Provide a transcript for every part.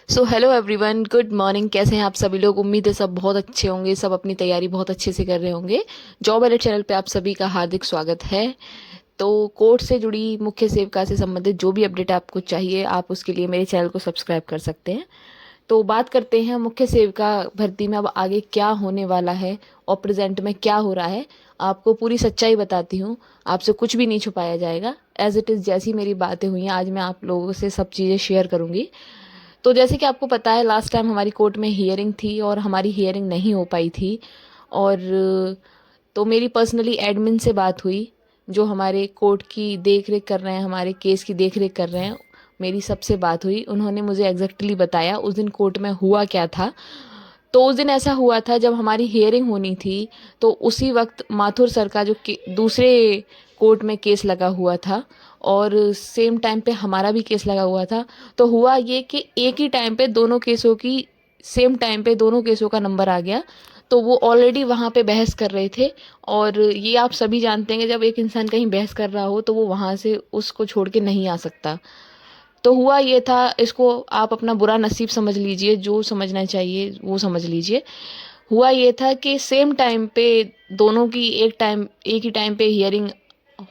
So hello everyone, good morning. कैसे हैं आप सभी लोग? उम्मीद है सब बहुत अच्छे होंगे, सब अपनी तैयारी बहुत अच्छे से कर रहे होंगे। जॉब अलर्ट चैनल पे आप सभी का हार्दिक स्वागत है। तो कोर्ट से जुड़ी मुख्य सेविका से संबंधित जो भी अपडेट आपको चाहिए, आप उसके लिए मेरे चैनल को सब्सक्राइब कर सकते हैं। तो बात करते हैं मुख्य सेविका भर्ती में अब आगे क्या होने वाला है और प्रेजेंट में क्या हो रहा है। आपको पूरी सच्चाई बताती हूँ, आपसे कुछ भी नहीं छुपाया जाएगा। एज इट इज़ जैसी मेरी बातें हुई हैं, आज मैं आप लोगों से सब चीज़ें शेयर करूँगी। तो जैसे कि आपको पता है, लास्ट टाइम हमारी कोर्ट में हियरिंग थी और हमारी हियरिंग नहीं हो पाई थी। और तो मेरी पर्सनली एडमिन से बात हुई, जो हमारे कोर्ट की देख रेख कर रहे हैं, हमारे केस की देख रेख कर रहे हैं। मेरी सबसे बात हुई, उन्होंने मुझे एग्जैक्टली बताया उस दिन कोर्ट में हुआ क्या था। तो उस दिन ऐसा हुआ था, जब हमारी हियरिंग होनी थी तो उसी वक्त माथुर सर का जो दूसरे कोर्ट में केस लगा हुआ था और सेम टाइम पे हमारा भी केस लगा हुआ था। तो हुआ ये कि एक ही टाइम पे दोनों केसों की सेम टाइम पे दोनों केसों का नंबर आ गया। तो वो ऑलरेडी वहाँ पे बहस कर रहे थे। और ये आप सभी जानते हैं कि जब एक इंसान कहीं बहस कर रहा हो तो वो वहाँ से उसको छोड़ के नहीं आ सकता। तो हुआ ये था, इसको आप अपना बुरा नसीब समझ लीजिए, जो समझना चाहिए वो समझ लीजिए। हुआ ये था कि सेम टाइम पे दोनों की एक ही टाइम पे हियरिंग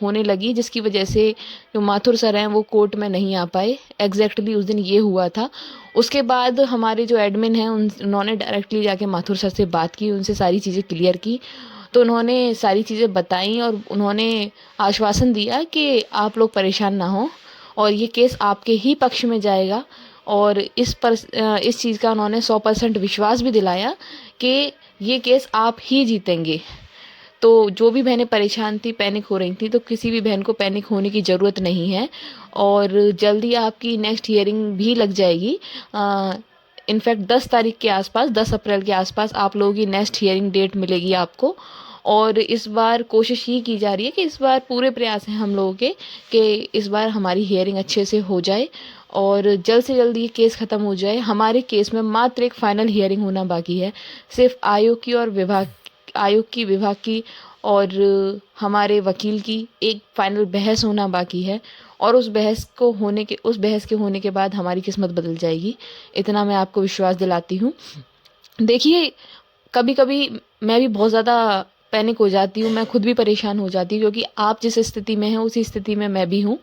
होने लगी, जिसकी वजह से जो माथुर सर हैं वो कोर्ट में नहीं आ पाए। एग्जैक्टली उस दिन ये हुआ था। उसके बाद हमारे जो एडमिन हैं उन्होंने डायरेक्टली जाके माथुर सर से बात की, उनसे सारी चीज़ें क्लियर की। तो उन्होंने सारी चीज़ें बताई और उन्होंने आश्वासन दिया कि आप लोग परेशान ना हो और ये केस आपके ही पक्ष में जाएगा। और इस चीज़ का उन्होंने 100% विश्वास भी दिलाया कि ये केस आप ही जीतेंगे। तो जो भी बहनें परेशान थी, पैनिक हो रही थी, तो किसी भी बहन को पैनिक होने की ज़रूरत नहीं है। और जल्दी आपकी नेक्स्ट हियरिंग भी लग जाएगी। इनफैक्ट 10 तारीख के आसपास, 10 अप्रैल के आसपास आप लोगों की नेक्स्ट हियरिंग डेट मिलेगी आपको। और इस बार कोशिश ये की जा रही है कि इस बार पूरे प्रयास हैं हम लोगों के कि इस बार हमारी हियरिंग अच्छे से हो जाए और जल्द से जल्द ये केस ख़त्म हो जाए। हमारे केस में मात्र एक फाइनल हियरिंग होना बाकी है, सिर्फ आयोग की, विभाग की और हमारे वकील की एक फाइनल बहस होना बाकी है। और उस बहस के होने के बाद हमारी किस्मत बदल जाएगी, इतना मैं आपको विश्वास दिलाती हूँ। देखिए, कभी कभी मैं भी बहुत ज़्यादा पैनिक हो जाती हूँ, मैं खुद भी परेशान हो जाती हूँ, क्योंकि आप जिस स्थिति में हैं उसी स्थिति में मैं भी हूँ।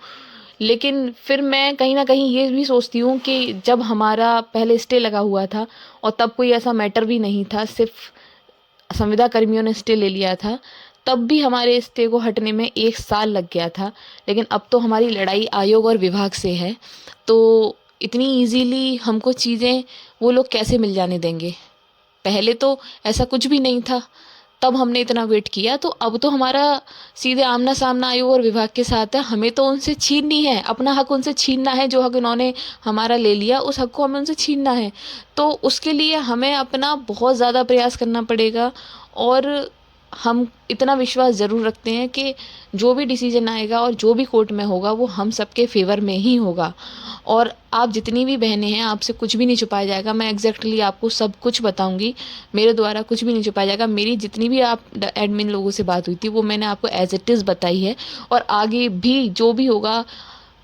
लेकिन फिर मैं कहीं ना कहीं ये भी सोचती हूँ कि जब हमारा पहले स्टे लगा हुआ था और तब कोई ऐसा मैटर भी नहीं था, सिर्फ संविदा कर्मियों ने स्टे ले लिया था, तब भी हमारे स्टे को हटने में 1 साल लग गया था। लेकिन अब तो हमारी लड़ाई आयोग और विभाग से है। तो इतनी इजीली हमको चीज़ें वो लोग कैसे मिल जाने देंगे? पहले तो ऐसा कुछ भी नहीं था, तब हमने इतना वेट किया। तो अब तो हमारा सीधे आमना सामना आयोग और विभाग के साथ है। हमें तो उनसे छीननी है, अपना हक उनसे छीनना है। जो हक उन्होंने हमारा ले लिया, उस हक को हमें उनसे छीनना है। तो उसके लिए हमें अपना बहुत ज़्यादा प्रयास करना पड़ेगा। और हम इतना विश्वास ज़रूर रखते हैं कि जो भी डिसीजन आएगा और जो भी कोर्ट में होगा वो हम सबके फेवर में ही होगा। और आप जितनी भी बहनें हैं, आपसे कुछ भी नहीं छुपाया जाएगा। मैं एग्जैक्टली आपको सब कुछ बताऊंगी, मेरे द्वारा कुछ भी नहीं छुपाया जाएगा। मेरी जितनी भी आप एडमिन लोगों से बात हुई थी वो मैंने आपको एज इट इज़ बताई है। और आगे भी जो भी होगा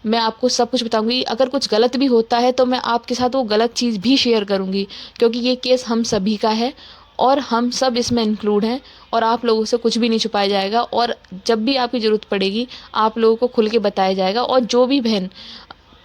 मैं आपको सब कुछ बताऊंगी। अगर कुछ गलत भी होता है तो मैं आपके साथ वो गलत चीज़ भी शेयर करूंगी, क्योंकि ये केस हम सभी का है और हम सब इसमें इंक्लूड हैं। और आप लोगों से कुछ भी नहीं छुपाया जाएगा और जब भी आपकी ज़रूरत पड़ेगी आप लोगों को खुल के बताया जाएगा। और जो भी बहन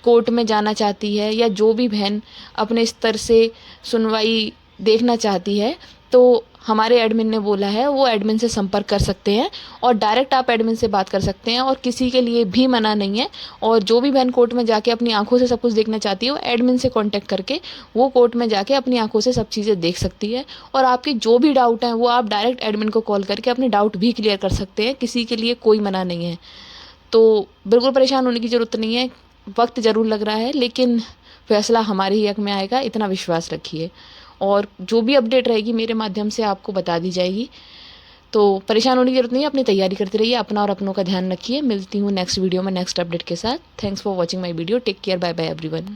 कोर्ट में जाना चाहती है या जो भी बहन अपने स्तर से सुनवाई देखना चाहती है, तो हमारे एडमिन ने बोला है वो एडमिन से संपर्क कर सकते हैं और डायरेक्ट आप एडमिन से बात कर सकते हैं और किसी के लिए भी मना नहीं है। और जो भी बहन कोर्ट में जाके अपनी आंखों से सब कुछ देखना चाहती है वो एडमिन से कांटेक्ट करके वो कोर्ट में जाके अपनी आंखों से सब चीज़ें देख सकती है। और आपके जो भी डाउट हैं वो आप डायरेक्ट एडमिन को कॉल करके अपने डाउट भी क्लियर कर सकते हैं, किसी के लिए कोई मना नहीं है। तो बिल्कुल परेशान होने की ज़रूरत नहीं है। वक्त ज़रूर लग रहा है लेकिन फैसला हमारे ही हक में आएगा, इतना विश्वास रखिए। और जो भी अपडेट रहेगी मेरे माध्यम से आपको बता दी जाएगी। तो परेशान होने की ज़रूरत नहीं है, अपनी तैयारी करते रहिए, अपना और अपनों का ध्यान रखिए। मिलती हूँ नेक्स्ट वीडियो में नेक्स्ट अपडेट के साथ। Thanks for watching my video. Take care, bye bye everyone.